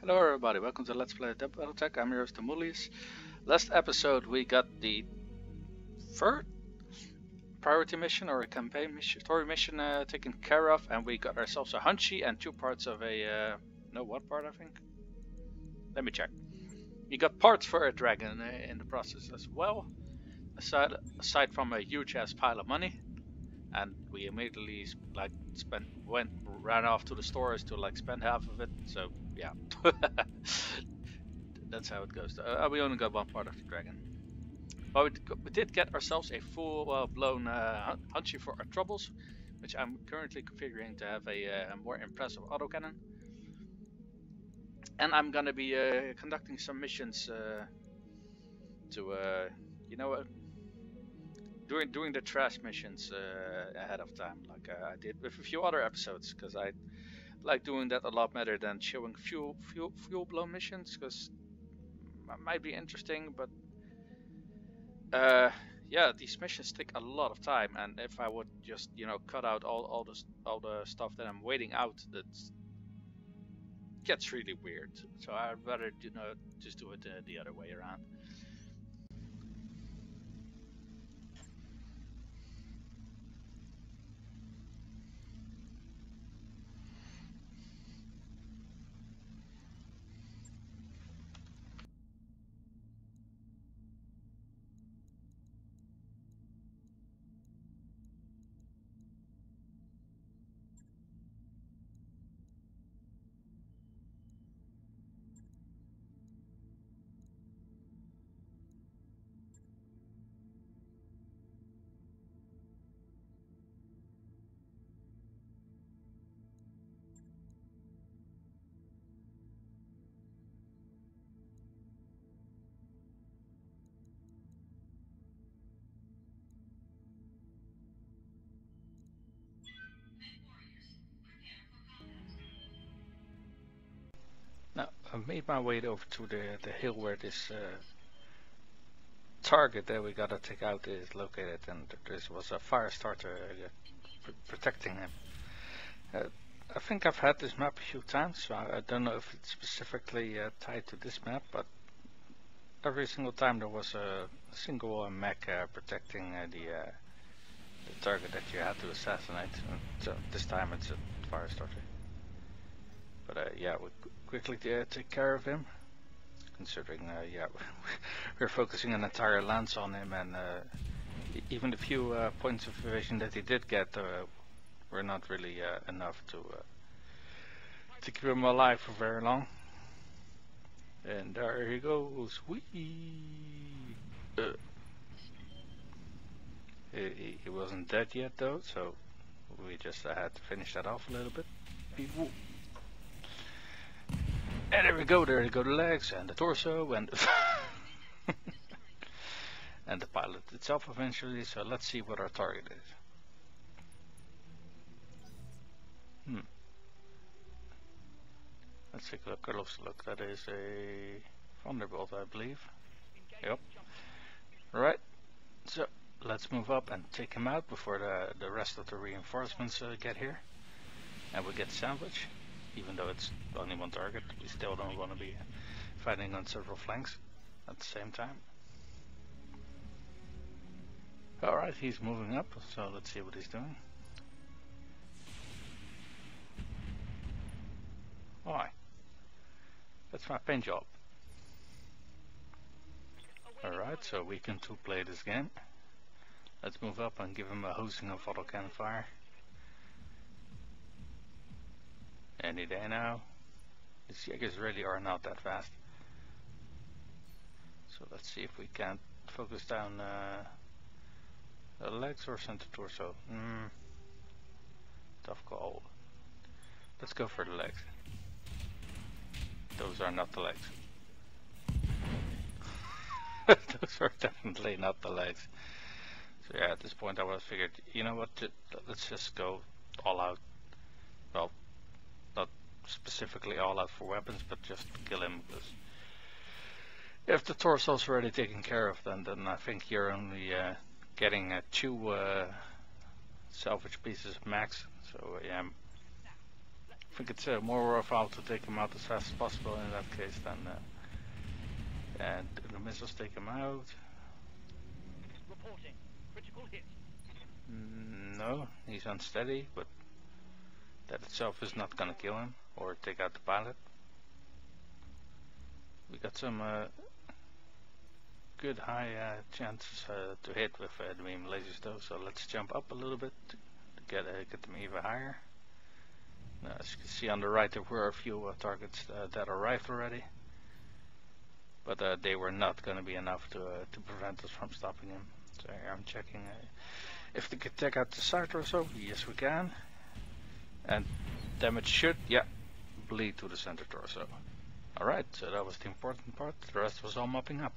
Hello everybody, welcome to Let's Play Battletech. I'm your host Amulius. Last episode we got the third priority mission or a campaign mission, story mission taken care of, and we got ourselves a hunchy and two parts of a no, one part I think. Let me check. We got parts for a dragon in the process as well, aside from a huge ass pile of money, and we immediately ran off to the stores to spend half of it. So yeah, that's how it goes. We only got one part of the dragon. But we did get ourselves a full-blown hunchy for our troubles, which I'm currently configuring to have a more impressive autocannon. And I'm gonna be conducting some missions to, you know, doing the trash missions ahead of time, like I did with a few other episodes, because I like doing that a lot better than showing full-blown missions, because it might be interesting, but yeah, these missions take a lot of time, and if I would just, you know, cut out all the stuff that I'm waiting out, that gets really weird. So I'd rather, you know, just do it the other way around. Now, I made my way over to the hill where this target that we gotta take out is located, and there was a fire starter protecting him. I think I've had this map a few times, so I don't know if it's specifically tied to this map, but every single time there was a single mech protecting the target that you had to assassinate. So this time it's a fire starter. But yeah, we quickly take care of him, considering yeah, we're focusing an entire lance on him, and even the few points of evasion that he did get were not really enough to keep him alive for very long. And there he goes. Whee! He wasn't dead yet though, so we just had to finish that off a little bit. And there we go, there go the legs and the torso and and the pilot itself eventually. So let's see what our target is. Let's take a close look. That is a Thunderbolt, I believe. Yep. Right. So let's move up and take him out before the rest of the reinforcements get here, and we get salvage. Even though it's only one target, we still don't want to be fighting on several flanks at the same time. Alright, he's moving up, so let's see what he's doing. Why? That's my paint job. Alright, so we can play this game. Let's move up and give him a hosting of autocannon fire. Any day now. These Jaegers really are not that fast. So let's see if we can focus down the legs or center torso. Tough call. Let's go for the legs. Those are not the legs. Those are definitely not the legs. So yeah, at this point I was figured, you know what, let's just go all out. Well, not specifically all out for weapons, but just kill him, because if the torso's already taken care of, then I think you're only getting 2 salvage pieces max. So yeah, I think it's more worthwhile to take him out as fast as possible in that case than and the missiles take him out. Reporting. Critical hit. No, he's unsteady, but that itself is not gonna kill him or take out the pilot. We got some good high chances to hit with the beam lasers though, so let's jump up a little bit to get them even higher. As you can see on the right, there were a few targets that arrived already, but they were not going to be enough to prevent us from stopping him. So here I'm checking if we can take out the side torso. Yes, we can, and damage should, yeah, bleed to the center torso. Alright, so that was the important part. The rest was all mopping up.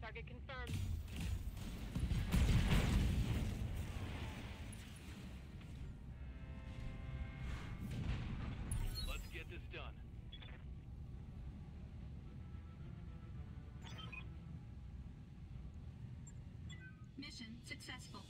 Target confirmed. Let's get this done. Mission successful.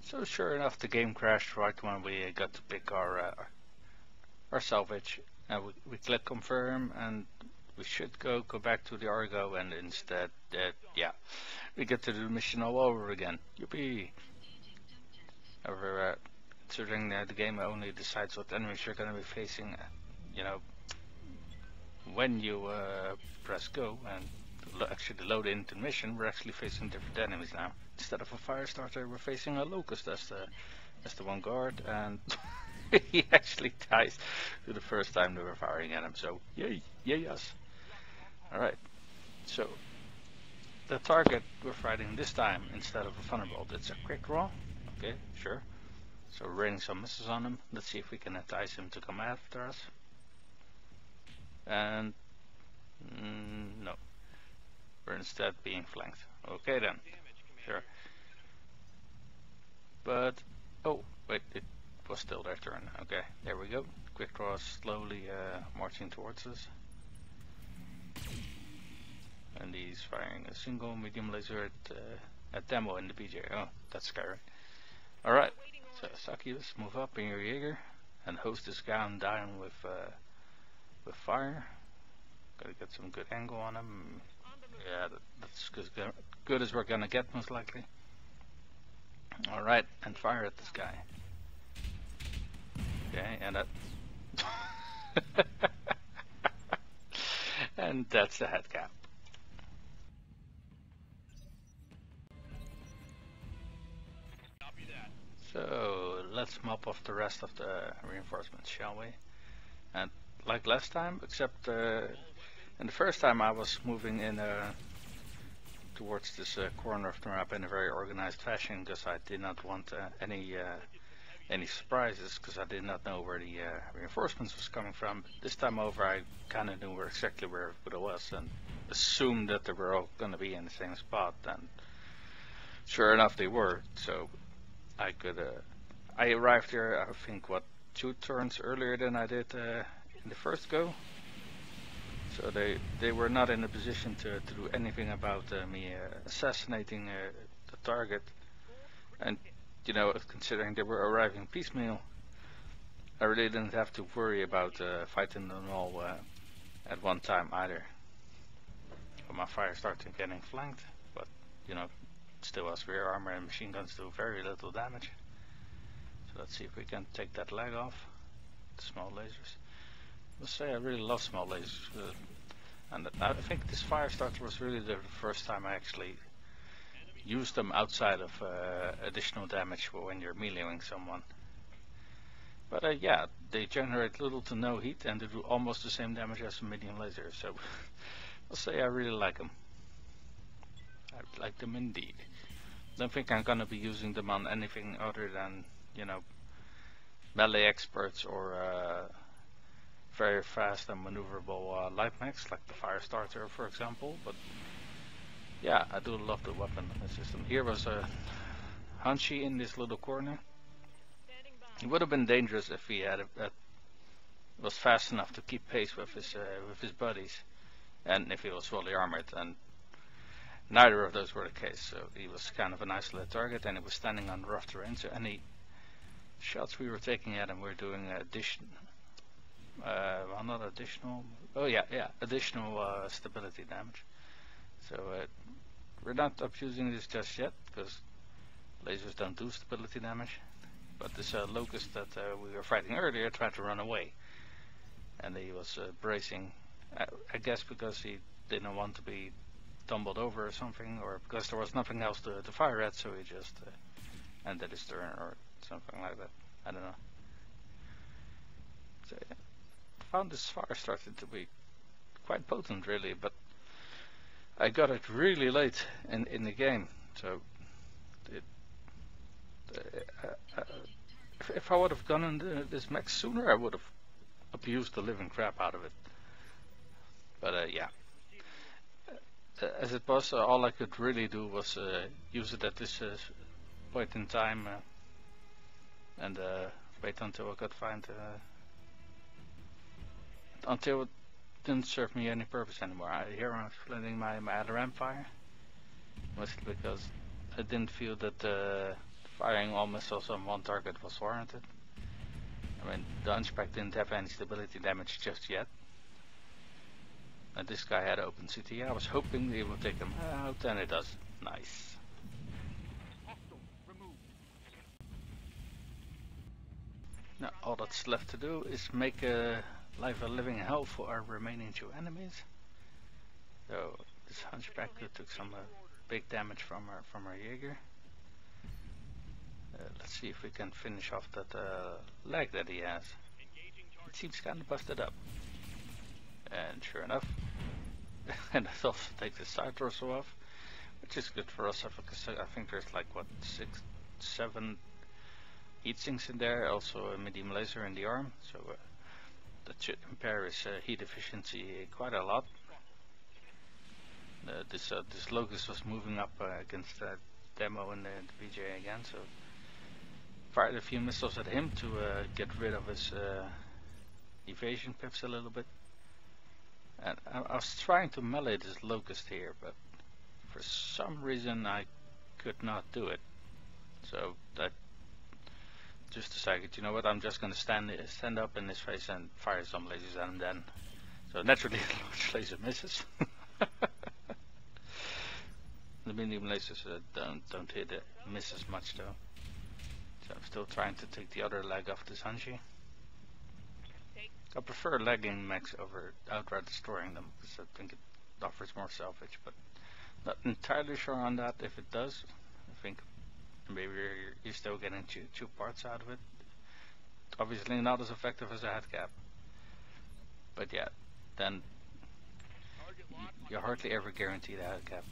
So sure enough, the game crashed right when we got to pick our salvage, and we click confirm, and we should go back to the Argo, and instead, yeah, we get to do the mission all over again. Yippee! However, considering the game only decides what enemies you're going to be facing, you know, when you press go and actually load into the mission, we're actually facing different enemies now. Instead of a fire starter, we're facing a locust as the one guard, and he actually dies to the first time they were firing at him. So yay, yay us! All right, so the target we're fighting this time instead of a thunderbolt, it's a quick draw. Okay, sure. So we're raining some missiles on him. Let's see if we can entice him to come after us. And no, we're instead being flanked. Okay then, sure. But oh wait, it was still their turn. Okay, there we go. Quick draw slowly marching towards us. And he's firing a single medium laser at demo in the BJ. Oh, that's scary. Alright, so Sakius, move up in your Jaeger and hose this guy down with fire. Gotta get some good angle on him. Yeah, that's good as we're gonna get, most likely. Alright, and fire at this guy. Okay, and that. And that's the head cap. So let's mop off the rest of the reinforcements, shall we? And like last time, except in the first time I was moving in towards this corner of the map in a very organized fashion, because I did not want any surprises, because I did not know where the reinforcements was coming from. But this time over, I kind of knew exactly where it was and assumed that they were all going to be in the same spot, and sure enough they were. So I arrived here, I think, 2 turns earlier than I did in the first go. So they were not in a position to do anything about me assassinating the target. And you know, considering they were arriving piecemeal, I really didn't have to worry about fighting them all at one time either. But my fire started getting flanked, but you know, still has rear armor and machine guns do very little damage. So let's see if we can take that leg off. The small lasers. I must say I really love small lasers, and I think this fire starter was really the first time I actually used them outside of additional damage when you're meleeing someone. But yeah, they generate little to no heat and they do almost the same damage as a medium laser. So I'll say I really like them. I like them indeed. Don't think I'm gonna be using them on anything other than, you know, melee experts or very fast and maneuverable light mechs like the fire starter, for example. But yeah, I do love the weapon system. Here was a Hanshi in this little corner. He would have been dangerous if he had was fast enough to keep pace with his buddies, and if he was fully armored. And neither of those were the case. So he was kind of an isolated target, and he was standing on rough terrain. So any shots we were taking at him were doing additional stability damage. So we're not abusing this just yet, because lasers don't do stability damage. But this locust that we were fighting earlier tried to run away, and he was bracing, I guess because he didn't want to be tumbled over or something, or because there was nothing else to fire at, so he just ended his turn or something like that. I don't know. So yeah, I found this fire started to be quite potent, really, but I got it really late in the game. So if I would have gone in this mech sooner, I would have abused the living crap out of it. But yeah, as it was, all I could really do was use it at this point in time and wait until I could find until it didn't serve me any purpose anymore. Here I'm splitting my other fire, mostly because I didn't feel that firing all missiles on one target was warranted. I mean, the Hunchback didn't have any stability damage just yet. And this guy had open CT. I was hoping he would take him out, and it does. Nice. Hostile removed. Now all that's left to do is make life a living hell for our remaining 2 enemies. So this hunchback who took some big damage from our Jaeger. Let's see if we can finish off that leg that he has. It seems kind of busted up. And sure enough, and it also takes the side torso off, which is good for us because I think there's like what 6, 7 heat sinks in there, also a medium laser in the arm, so that should impair his heat efficiency quite a lot. This Locust was moving up against Demo in the BJ again, so fired a few missiles at him to get rid of his evasion pips a little bit. And I was trying to melee this Locust here, but for some reason I could not do it. So that just decided, you know what, I'm just gonna stand up in his face and fire some lasers at him then. So naturally the large laser misses. The medium lasers don't hit it, miss as much though. So I'm still trying to take the other leg off this Hanshi. I prefer legging mechs over outright destroying them because I think it offers more salvage, but not entirely sure on that. If it does, I think maybe you're still getting two parts out of it. Obviously not as effective as a head cap, but yeah, then you hardly ever guarantee the head cap.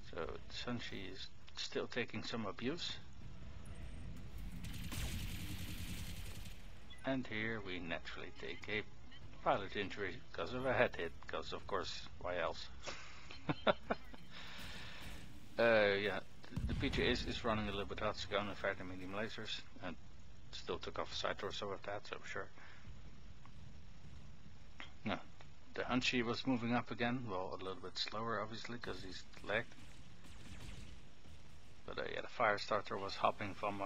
So Sunshi is still taking some abuse. And here we naturally take a pilot injury because of a head hit, because of course, why else? Yeah, the PJ is running a little bit hot, so gonna fire the medium lasers, and still took off a side torso with that, so sure. Now, the Hanshi was moving up again, well, a little bit slower obviously, because he's lagged. But yeah, the fire starter was hopping from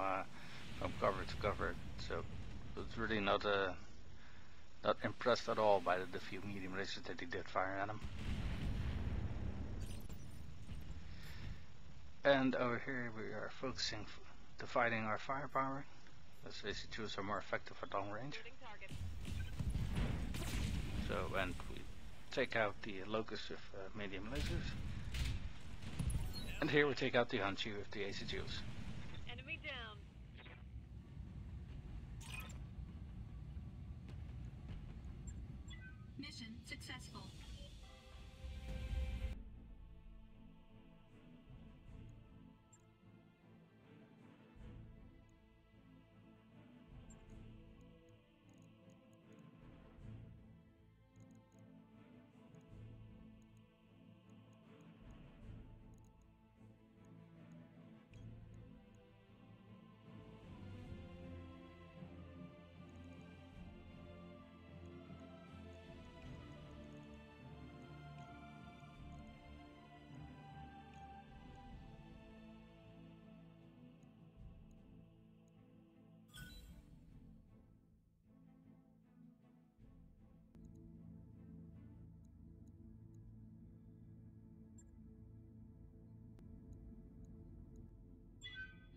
cover to cover, so was really not impressed at all by the few medium lasers that he did fire at him. And over here we are focusing to fighting our firepower, as AC2s are more effective at long range. So, and we take out the Locust with medium lasers. And here we take out the Hanshi with the AC2s. Enemy down. Mission successful.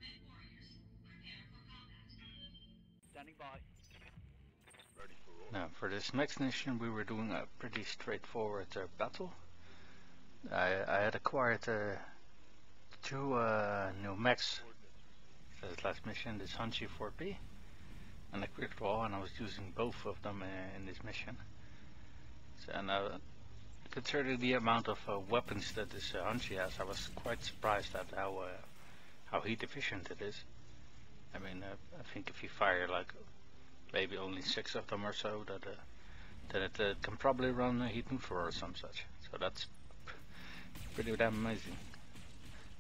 Mechwarriors, prepare for combat. Standing by. Now for this next mission we were doing a pretty straightforward battle. I had acquired 2 new mechs for this last mission, this Hanshi 4P and a quick draw, and I was using both of them in this mission. So, and considering the amount of weapons that this Hanshi has, I was quite surprised at how heat efficient it is. I mean, I think if you fire like maybe only 6 of them or so, then it can probably run a heat neutral or some such. So that's pretty damn amazing.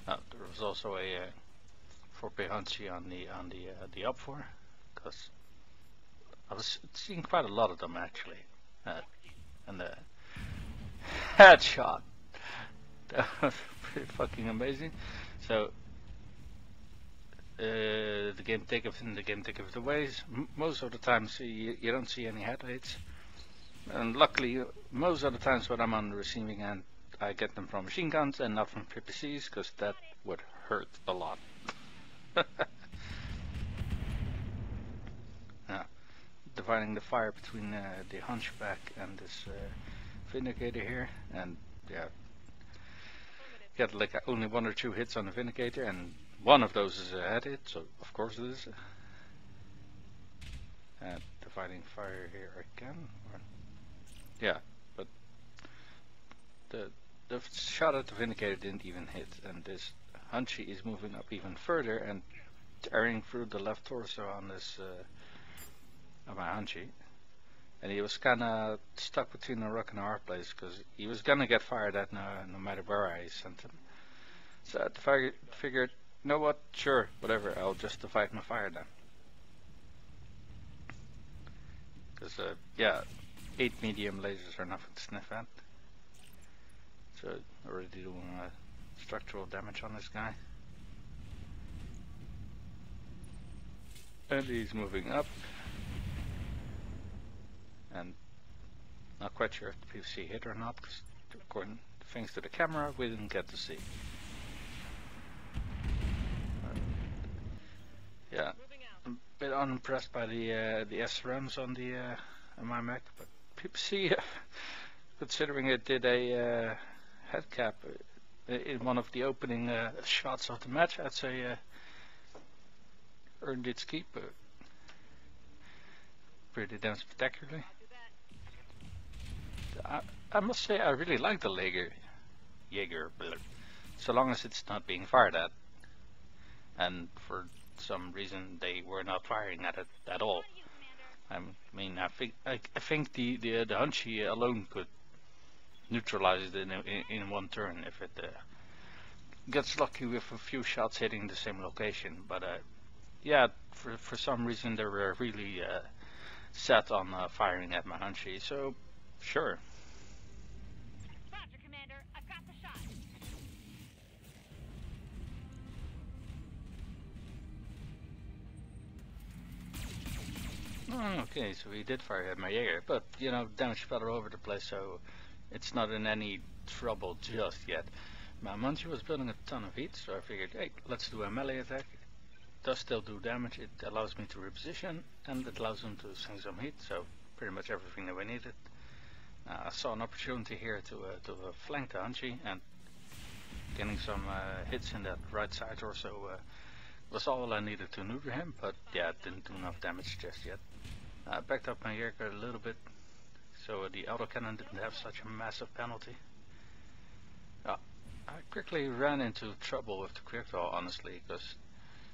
There was also a 4P Hanshi on the up for, because I was seeing quite a lot of them actually, and the headshot, that was pretty fucking amazing. So the game takes the ways. Most of the time you don't see any head hits, And luckily, most of the times when I'm on the receiving end, I get them from machine guns and not from PPCs, because that would hurt a lot. Yeah, dividing the fire between the hunchback and this vindicator here, and yeah, get like only 1 or 2 hits on the vindicator, and one of those is a head hit, so of course it is. And dividing fire here again. Yeah, but the shot at the vindicator didn't even hit, and this Hunchy is moving up even further and tearing through the left torso on this of my Hunchy. And he was kinda stuck between a rock and a hard place, because he was gonna get fired at no matter where I sent him. So I figured, you know what, sure, whatever, I'll just divide my fire then. Because yeah, 8 medium lasers are nothing to sniff at. So already doing structural damage on this guy. And he's moving up. And not quite sure if the PVC hit or not, because according thanks to the camera we didn't get to see. Yeah, I'm a bit unimpressed by the SRAMs on the on my mech, but PVC, considering it did a head cap in one of the opening shots of the match, I'd say earned its keep. Pretty damn spectacularly. I must say I really like the Jaeger, so long as it's not being fired at, and for some reason they were not firing at it at all. I mean, I think the Hunchy alone could neutralize it in one turn if it gets lucky with a few shots hitting the same location. But yeah, for some reason they were really set on firing at my Hunchy, so sure. Roger, Commander. I've got the shot. Okay, so he did fire at my Jaeger, but you know, damage spread all over the place, so it's not in any trouble just yet. My Hunchy was building a ton of heat, so I figured, hey, let's do a melee attack. It does still do damage, it allows me to reposition, and it allows him to sink some heat, so pretty much everything that we needed. I saw an opportunity here to flank the Hunchy, and getting some hits in that right side or so was all I needed to neuter him, but yeah, it didn't do enough damage just yet. I backed up my Jaeger a little bit, so the autocannon didn't have such a massive penalty. I quickly ran into trouble with the projectile, honestly, because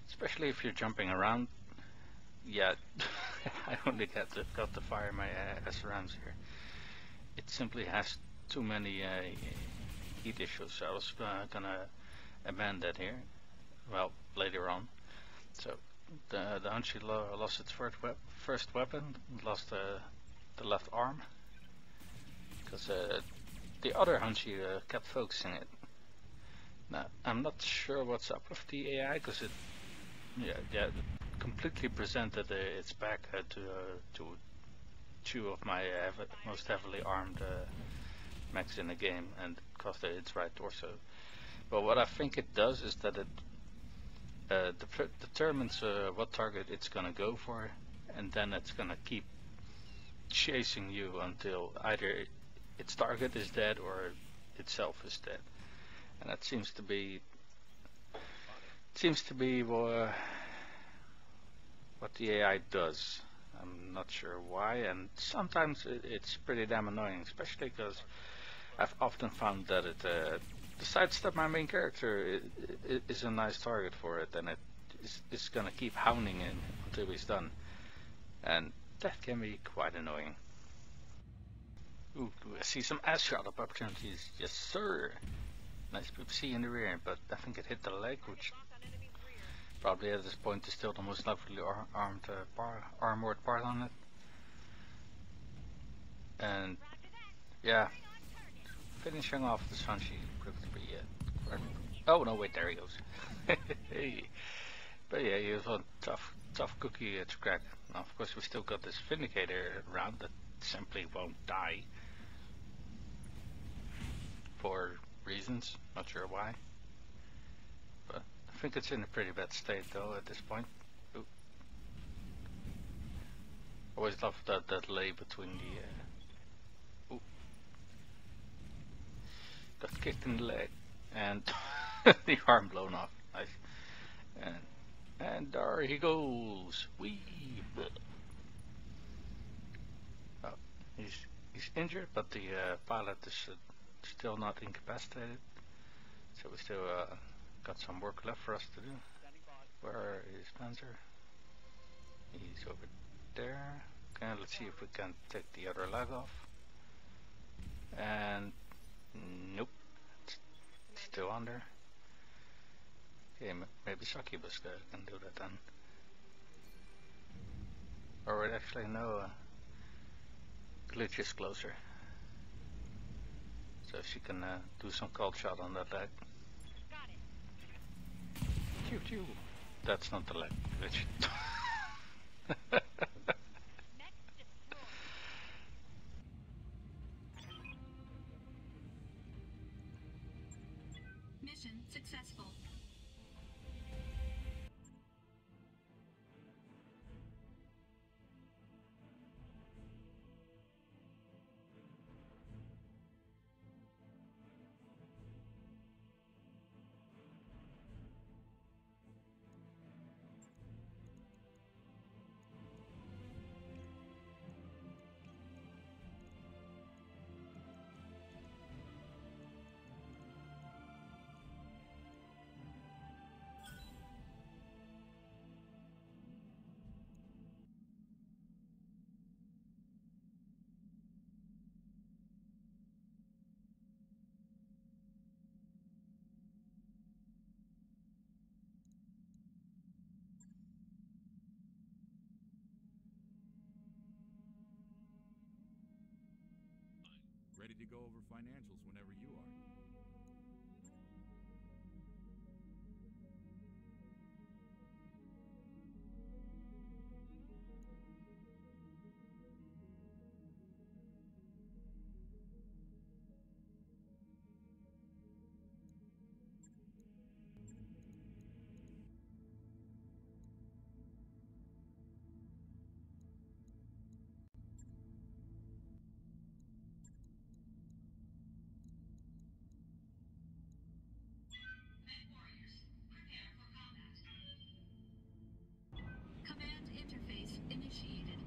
especially if you're jumping around, yeah, I only got to fire my SRAMs here. It simply has too many heat issues, so I was gonna amend that here, well, later on. So the Hunchy lost its first weapon, lost the left arm, because the other Hunchy kept focusing it. Now, I'm not sure what's up with the AI, because it completely presented its back to 2 of my most heavily armed mechs in the game, and cost it its right torso. But what I think it does is that it determines what target it's gonna go for, and then it's gonna keep chasing you until either its target is dead or itself is dead. And that seems to be what the AI does. I'm not sure why, and sometimes it's pretty damn annoying, especially because I've often found that it decides that my main character is a nice target for it, and it's gonna keep hounding him until he's done, and that can be quite annoying. Ooh, I see some ass shot up opportunities, yes sir. Nice PPC in the rear, but I think it hit the leg, which probably at this point is still the most heavily armored part on it. And yeah, finishing off this Hunchy proved to be quite... Oh no, wait, there he goes. But yeah, he was a tough cookie to crack. Now of course we still got this Vindicator round that simply won't die. For reasons, not sure why. But I think it's in a pretty bad state though at this point. Ooh. Always love that delay between the... Ooh. Got kicked in the leg and the arm blown off. Nice. And there he goes. Wee. Oh, he's injured, but the pilot is still not incapacitated. So we still got some work left for us to do. Where is Spencer? He's over there. Okay, let's see if we can take the other leg off. And nope, it's still on there. Okay, maybe Succubus can do that then. Or wait, actually no, Glitch is closer. So she can do some cold shot on that leg. Got it. Pew pew. That's not the leg, Glitch. Mech destroyed. Mission successful. Ready to go over financials whenever you are. Mechwarriors, prepare for combat. Command interface initiated.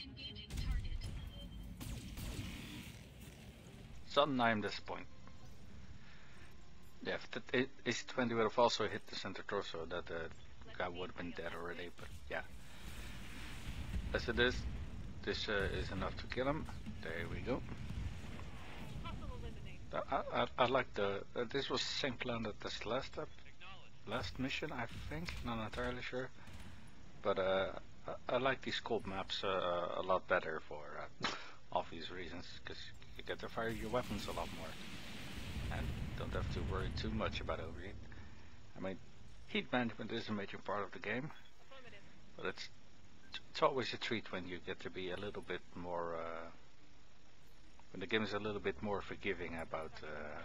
Engaging target. Sudden I'm disappointed. Yeah, if the AC-20 would have also hit the center torso, that guy would have been dead already, but yeah. As it is, this is enough to kill him. There we go. Hostile eliminated. I like the... this was the same planet as the last mission, I think. Not entirely sure. But I like these cold maps a lot better for obvious reasons, because you get to fire your weapons a lot more. And don't have to worry too much about overheat. I mean, heat management is a major part of the game, Affirmative. but it's always a treat when you get to be a little bit more... when the game is a little bit more forgiving about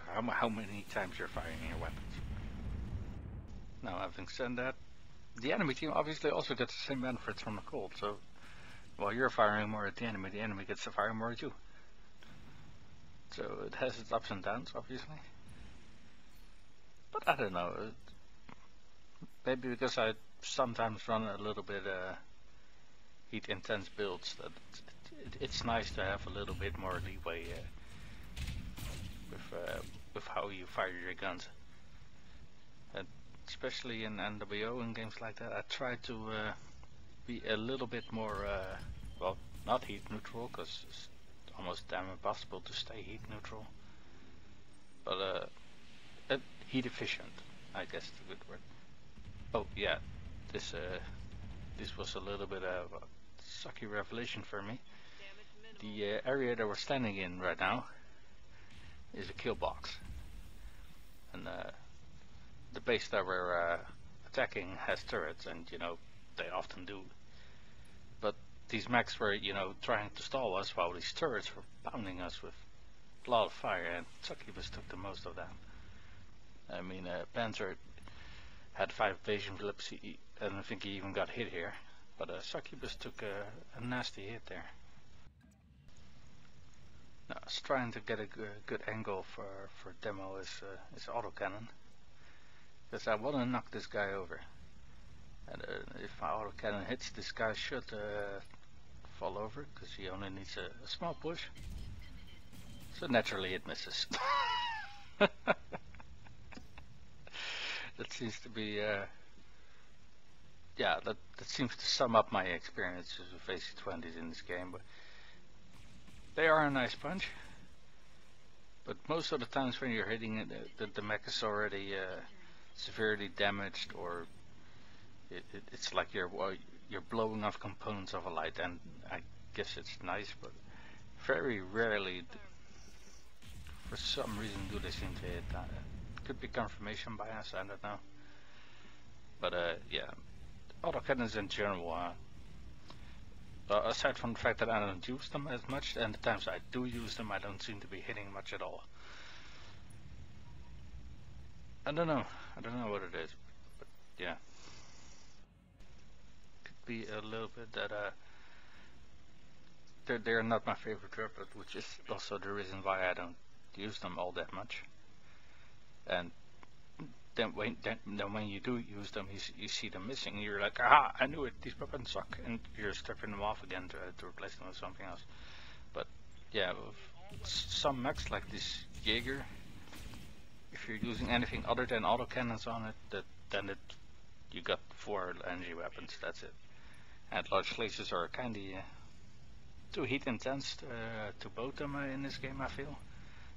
how many times you're firing your weapons. Now, having said that, the enemy team obviously also gets the same benefits from the cold, so while you're firing more at the enemy gets to fire more at you. So it has its ups and downs, obviously. But I don't know, maybe because I sometimes run a little bit heat intense builds, that it's nice to have a little bit more leeway with how you fire your guns. And especially in NWO and games like that, I try to be a little bit more, well, not heat heat neutral, because it's almost damn impossible to stay heat neutral. But heat efficient, I guess is a good word. Oh yeah, this was a little bit of a sucky revelation for me. The area that we're standing in right now is a kill box, and the base that we're attacking has turrets, and you know they often do. But these mechs were, you know, trying to stall us while these turrets were pounding us with a lot of fire, and Succubus took the most of that. I mean, Panzer had 5 evasion flips, and I think he even got hit here. But Succubus took a nasty hit there. Now, I was trying to get a good angle for demo is autocannon, because I want to knock this guy over. And if my autocannon hits, this guy should fall over, because he only needs a small push. So naturally it misses. That seems to be, yeah, that seems to sum up my experiences with AC-20s in this game. But they are a nice punch. But most of the times when you're hitting it, the mech is already severely damaged, or it's like you're blowing off components of a light, and I guess it's nice, but very rarely, for some reason, do they seem to hit that. Could be confirmation bias, I don't know. But yeah, autocannons in general, aside from the fact that I don't use them as much, and the times I do use them, I don't seem to be hitting much at all. I don't know what it is, but yeah. Could be a little bit that they're not my favorite weapon, which is also the reason why I don't use them all that much. And then when you do use them, you see them missing, and you're like, aha, I knew it, these weapons suck, and you're stripping them off again to replace them with something else. But yeah, with some mechs like this Jaeger, if you're using anything other than autocannons on it, then you got 4 energy weapons, that's it. And large lasers are kinda too heat intense to boat them in this game, I feel.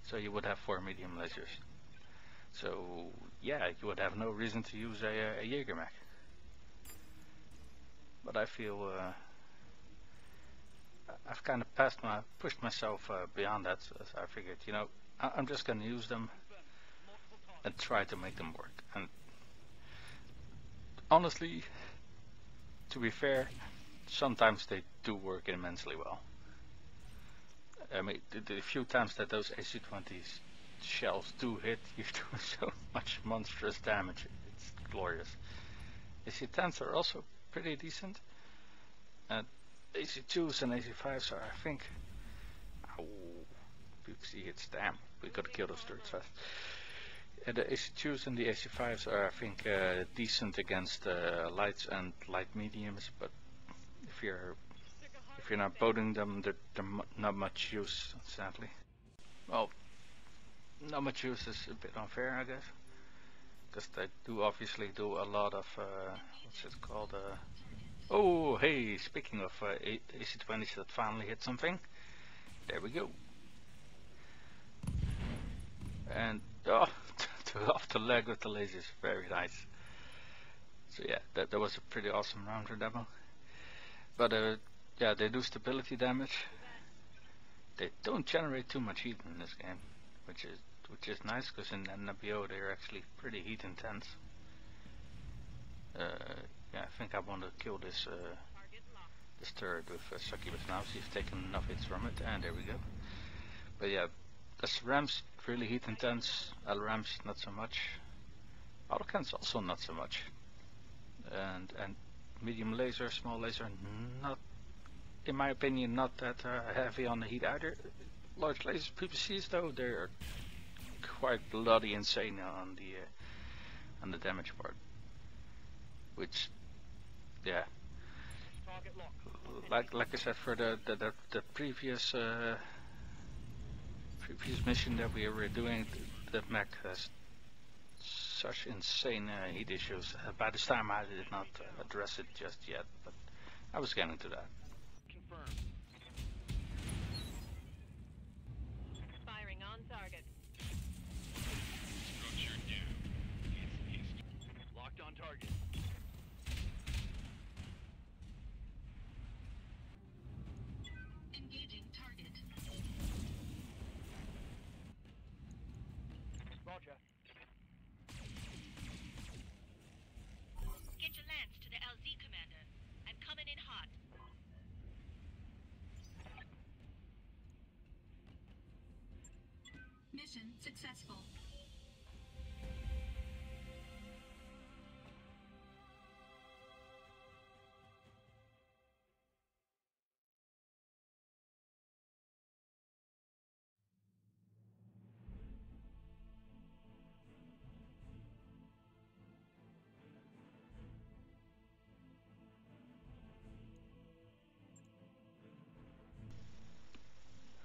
So you would have 4 medium lasers. So yeah, you would have no reason to use a Jaeger mech. But I feel I've kind of pushed myself beyond that. So I figured, you know, I'm just gonna use them and try to make them work. And honestly, to be fair, sometimes they do work immensely well. I mean, the few times that those AC-20s shells do hit, you do so much monstrous damage. It's glorious. AC-10s are also pretty decent. And AC-2s and AC-5s are, I think... Ow, BBC hits, damn. We gotta kill those turrets fast. The AC-2s and the AC-5s are, I think, decent against lights and light mediums, but if you're not boating them, they're not much use, sadly. Well, not much use is a bit unfair, I guess, because they do obviously do a lot of what's it called? Oh, hey! Speaking of AC-20s that finally hit something, there we go. And oh, off the leg with the lasers, very nice. So yeah, that was a pretty awesome round for demo. But yeah, they do stability damage. They don't generate too much heat in this game, which is nice, because in NWO they're actually pretty heat intense. Yeah, I think I want to kill this turret with Succubus now. See if he's taken enough hits from it, and there we go. But yeah, this ram's really heat intense. LRAM's not so much. Autocannon's also not so much. And medium laser, small laser, not, in my opinion, not that heavy on the heat either. Large laser PPCs though, they're quite bloody insane on the damage part. Which, yeah, like I said, for the previous mission that we were doing, the mech has such insane heat issues. By this time I did not address it just yet, but I was getting to that. Confirmed. Mission successful.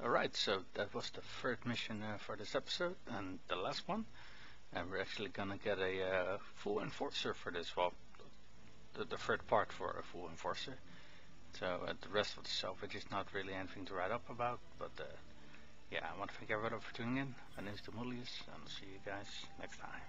Alright, so that was the third mission for this episode, and the last one. And we're actually gonna get a full enforcer for this, well, the third part for a full enforcer. So the rest of the salvage is not really anything to write up about, but yeah, I want to thank everyone for tuning in. My name is Demulius, and I'll see you guys next time.